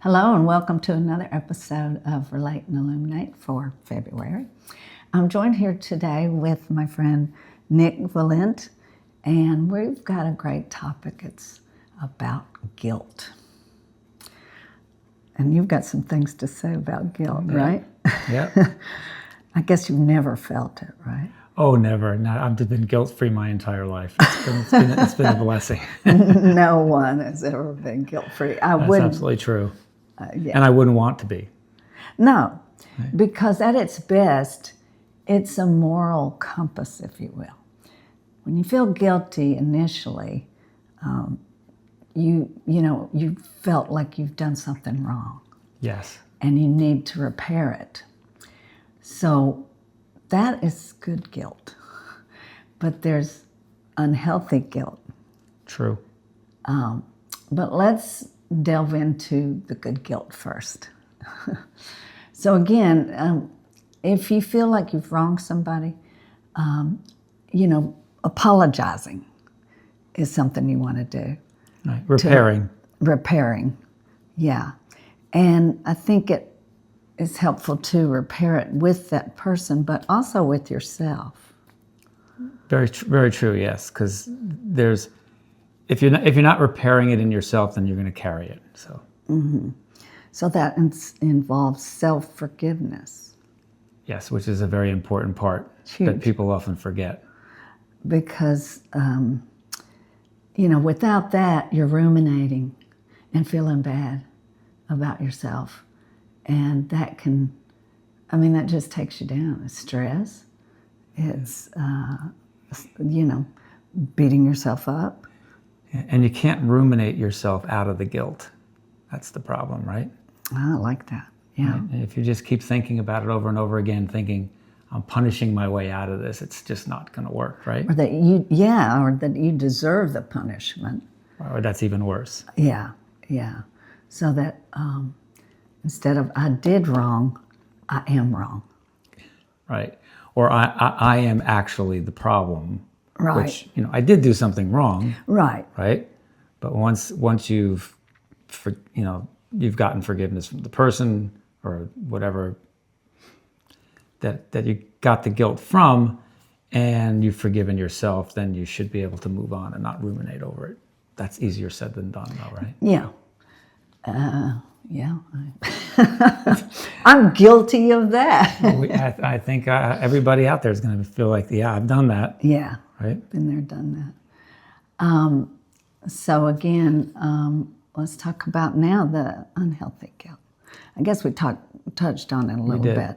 Hello and welcome to another episode of Relate and Illuminate for February. I'm joined here today with my friend Nick Valent, and we've got a great topic. It's about guilt. And you've got some things to say about guilt, right? Yeah. I guess you've never felt it, right? Oh, never. No, I've been guilt-free my entire life. It's been a blessing. No one has ever been guilt-free. That's absolutely true. Yeah. And I wouldn't want to be. No, because at its best, it's a moral compass, if you will. When you feel guilty initially, you felt like you've done something wrong. Yes. And you need to repair it. So that is good guilt. But there's unhealthy guilt. True. But let's delve into the good guilt first. So again, if you feel like you've wronged somebody, apologizing is something you want to do. Right. Repairing. Yeah. And I think it is helpful to repair it with that person, but also with yourself. Very true, yes. Because if you're not repairing it in yourself, then you're going to carry it. So. Mm-hmm. So that involves self-forgiveness. Yes, which is a very important part that people often forget. Because, without that, you're ruminating and feeling bad about yourself. And that that just takes you down. It's stress. It's, beating yourself up. And you can't ruminate yourself out of the guilt. That's the problem, right? I like that. Yeah. Right? If you just keep thinking about it over and over again, thinking, I'm punishing my way out of this, it's just not going to work, right? Or that you deserve the punishment. Or that's even worse. Yeah. So that instead of I did wrong, I am wrong. Right. Or I am actually the problem. Right. Which, I did do something wrong. Right. Right. But once you've gotten forgiveness from the person or whatever that you got the guilt from, and you've forgiven yourself, then you should be able to move on and not ruminate over it. That's easier said than done, though, right? Yeah. I'm guilty of that. I think everybody out there is going to feel like, yeah, I've done that. Yeah. Right? Been there, done that. So again, let's talk about now the unhealthy guilt. I guess we touched on it a little bit.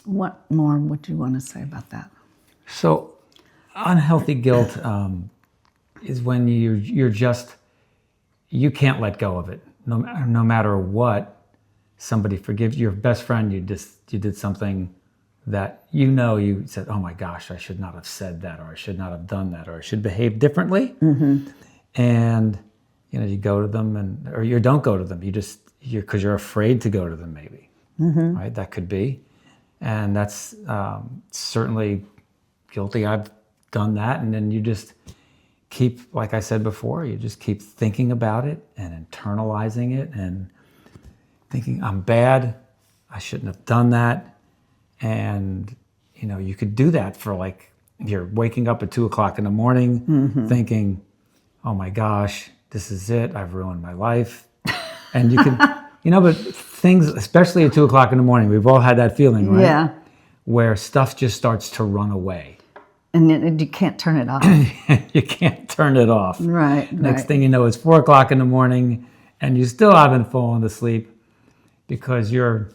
What more would you want to say about that? So unhealthy guilt is when you can't let go of it. No matter what, somebody forgives your best friend. You did something that you said, oh my gosh, I should not have said that, or I should not have done that, or I should behave differently. Mm-hmm. And you go to them, or you don't go to them. Because you're afraid to go to them, maybe. Mm-hmm. Right? That could be, and that's certainly guilty. I've done that, and then you just keep, like I said before, you just keep thinking about it and internalizing it and thinking, I'm bad, I shouldn't have done that. And, you could do that for you're waking up at 2:00 in the morning, mm-hmm. thinking, oh my gosh, this is it, I've ruined my life. And you can, but things, especially at 2:00 in the morning, we've all had that feeling, right? Yeah. Where stuff just starts to run away. And then you can't turn it off. You can't turn it off. Right. Next thing you know, it's 4:00 in the morning and you still haven't fallen asleep because you're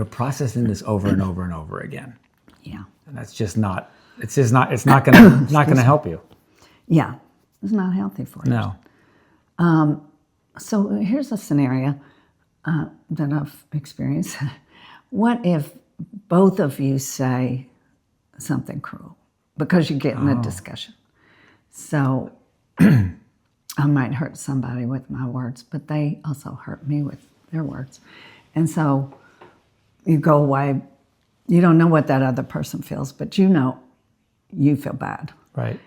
processing this over and over and over again. Yeah. And that's just not gonna help you. Yeah. It's not healthy for you. No. So here's a scenario that I've experienced. What if both of you say something cruel because you get in a discussion? So I might hurt somebody with my words, but they also hurt me with their words. And so you go away, you don't know what that other person feels, but you feel bad. Right.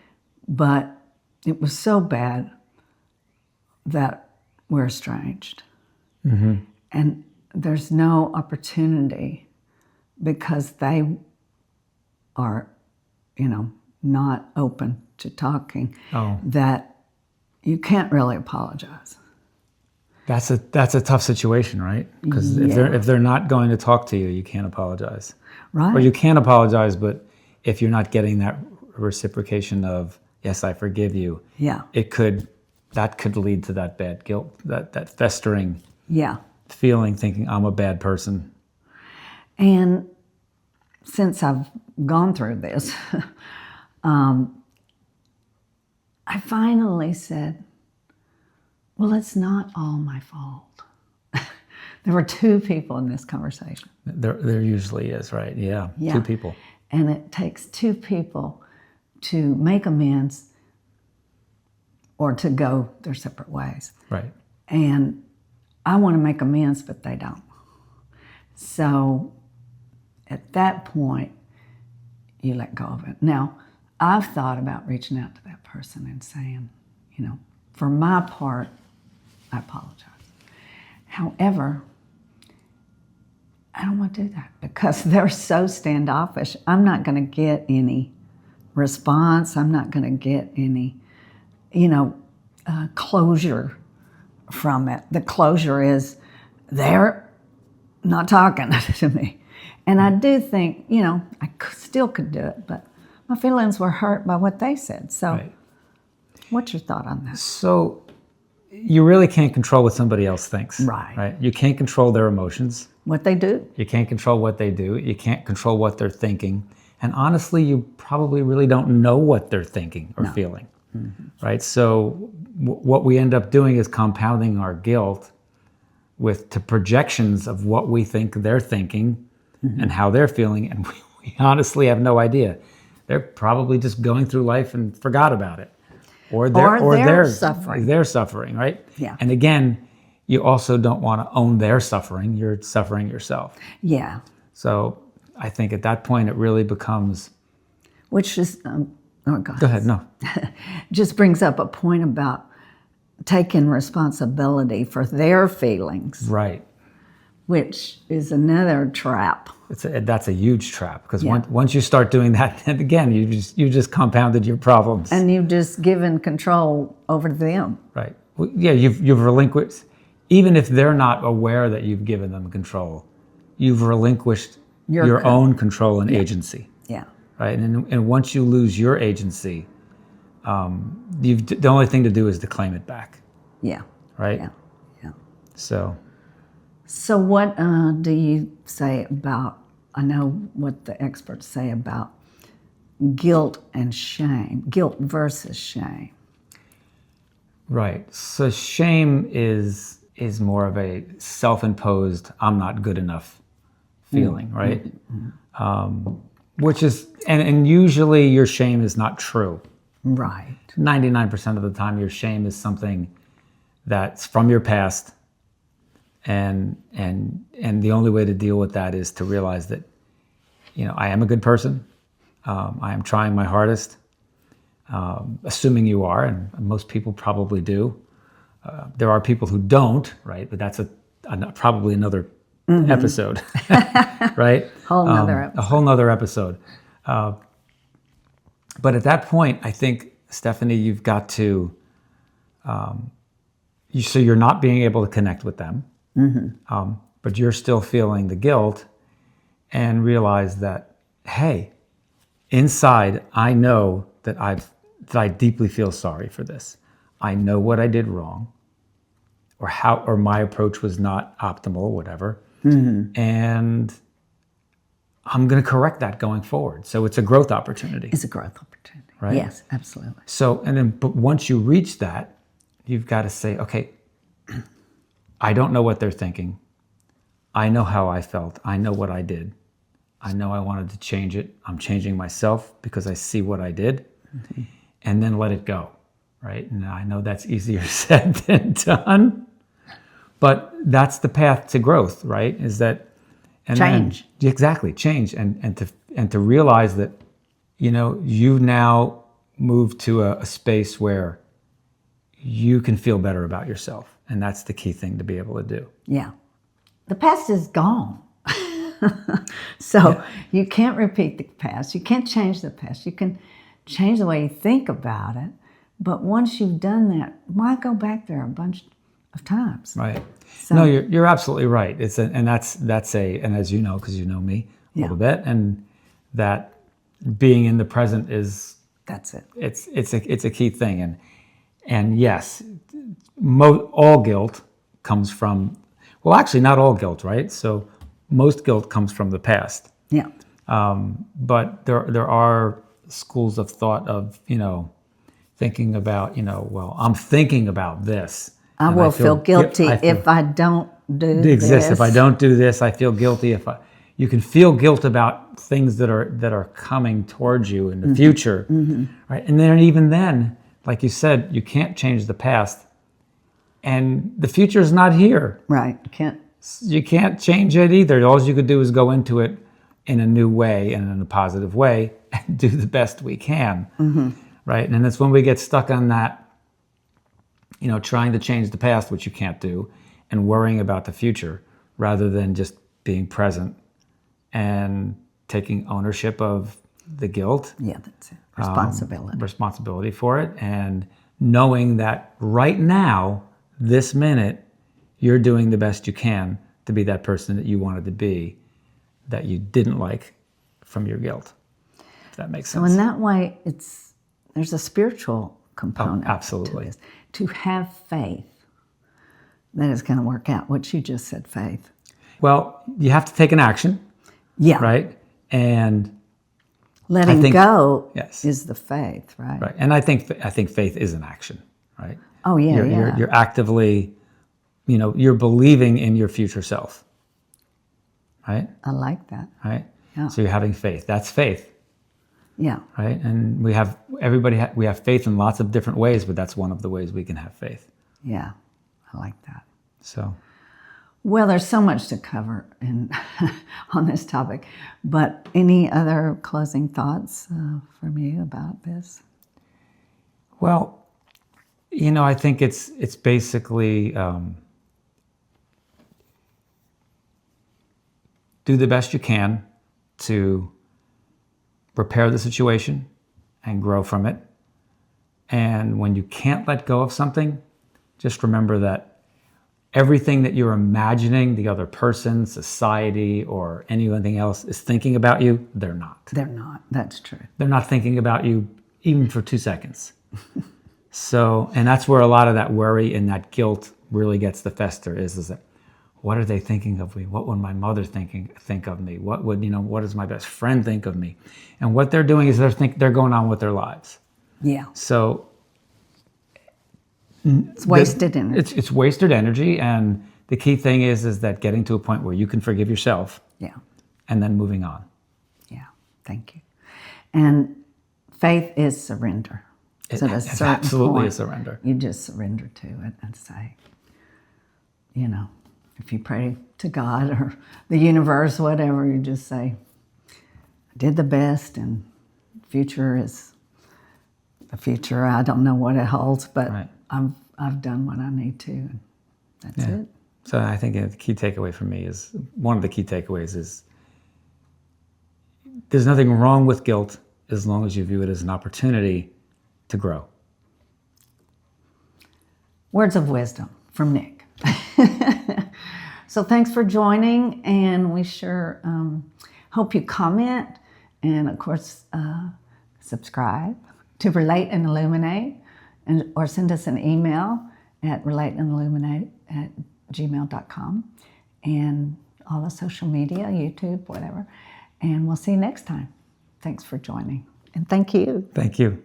But it was so bad that we're estranged. And there's no opportunity because they are, not open to talking, that you can't really apologize. That's a tough situation, right? Because if they're not going to talk to you, you can't apologize. Right. Or you can apologize, but if you're not getting that reciprocation of, yes, I forgive you, that could lead to that bad guilt, that festering feeling, thinking I'm a bad person. And since I've gone through this, I finally said, well, it's not all my fault. There were two people in this conversation. There usually is, right? Yeah, two people. And it takes two people to make amends or to go their separate ways. Right. And I want to make amends, but they don't. So at that point, you let go of it. Now, I've thought about reaching out to that person and saying, for my part, I apologize. However, I don't want to do that because they're so standoffish. I'm not going to get any response. I'm not going to get any, closure from it. The closure is they're not talking to me. And I do think, I still could do it, but my feelings were hurt by what they said. So what's your thought on that? So you really can't control what somebody else thinks. Right. You can't control their emotions. What they do. You can't control what they do. You can't control what they're thinking. And honestly, you probably really don't know what they're thinking or feeling. Right? So what we end up doing is compounding our guilt to projections of what we think they're thinking and how they're feeling. And we honestly have no idea. They're probably just going through life and forgot about it. Or they're suffering. They're suffering, right? Yeah. And again, you also don't want to own their suffering. You're suffering yourself. Yeah. So I think at that point it really becomes... Which is... Go ahead, no. Just brings up a point about taking responsibility for their feelings. Right. Which is another trap. That's a huge trap because once you start doing that, then again, you just compounded your problems. And you've just given control over them. Right. Well, yeah, you've relinquished, even if they're not aware that you've given them control, you've relinquished your own control and agency. Yeah. Right. And once you lose your agency, the only thing to do is to claim it back. Yeah. Right. Yeah. So what do you say about, I know what the experts say about guilt and shame, guilt versus shame. Right. So shame is more of a self-imposed, I'm not good enough feeling, right? Which is, and usually your shame is not true. Right. 99% of the time your shame is something that's from your past. And the only way to deal with that is to realize that, I am a good person. I am trying my hardest, assuming you are, and most people probably do. There are people who don't, right? But that's probably another episode, right? A whole nother episode. But at that point, I think, Stephanie, you've got to, so you're not being able to connect with them. But you're still feeling the guilt and realize that, hey, inside, I know that I deeply feel sorry for this. I know what I did wrong or my approach was not optimal, whatever. And I'm going to correct that going forward. So it's a growth opportunity. It's a growth opportunity. Right? Yes, absolutely. So, but once you reach that, you've got to say, okay, I don't know what they're thinking. I know how I felt. I know what I did. I know I wanted to change it. I'm changing myself because I see what I did. And then let it go, right? And I know that's easier said than done, but that's the path to growth, right? Is that change. Exactly, change, and to realize that, you've now moved to a space where you can feel better about yourself. And that's the key thing to be able to do. Yeah. The past is gone. So you can't repeat the past. You can't change the past. You can change the way you think about it. But once you've done that, why go back there a bunch of times? Right. So, No, you're absolutely right. And as you know, because you know me a little bit, and that being in the present is, that's it. it's a key thing. And yes, all guilt comes from, well, actually not all guilt, right? So most guilt comes from the past. Yeah. But there are schools of thought of, thinking about, well, I'm thinking about this. I will feel guilty if I don't do this. If I don't do this, I feel guilty. You can feel guilt about things that are coming towards you in the future, right? And then even then, like you said, you can't change the past, and the future is not here. Right. You can't change it either. All you could do is go into it in a new way and in a positive way and do the best we can, right? And it's when we get stuck on that, trying to change the past, which you can't do, and worrying about the future rather than just being present and taking ownership of the guilt. Yeah, that's it. Responsibility For it, and knowing that right now, this minute, you're doing the best you can to be that person that you wanted to be, that you didn't like from your guilt, if that makes sense. So in that way, there's a spiritual component absolutely. to this. To have faith that it's going to work out, what you just said, faith. Well, you have to take an action. Yeah. Right? And letting go is the faith, right? Right. And I think faith is an action, right? Oh, yeah, You're actively, you're believing in your future self, right? I like that. Right? Yeah. So you're having faith. That's faith. Yeah. Right? And we have faith in lots of different ways, but that's one of the ways we can have faith. Yeah. I like that. So. Well, there's so much to cover on this topic, but any other closing thoughts from you about this? Well, I think it's basically do the best you can to repair the situation and grow from it. And when you can't let go of something, just remember that everything that you're imagining the other person, society, or anything else is thinking about you, they're not. They're not. That's true. They're not thinking about you even for 2 seconds. So, and that's where a lot of that worry and that guilt really gets to fester is that, what are they thinking of me? What would my mother think of me? What does my best friend think of me? And what they're doing is they're going on with their lives. Yeah. So it's wasted energy. It's wasted energy, and the key thing is that getting to a point where you can forgive yourself. Yeah. And then moving on. Yeah. Thank you. And faith is surrender. It's absolutely a surrender. You just surrender to it and say, if you pray to God or the universe, whatever, you just say, I did the best, and future is the future. I don't know what it holds, but right. I've done what I need to, and that's it. So I think the key takeaway for me is, one of the key takeaways is, there's nothing wrong with guilt as long as you view it as an opportunity to grow. Words of wisdom from Nick. So thanks for joining, and we sure hope you comment, and of course subscribe to Relate and Illuminate, or send us an email at relateandilluminate@gmail.com, and all the social media, YouTube, whatever. And we'll see you next time. Thanks for joining. And thank you. Thank you.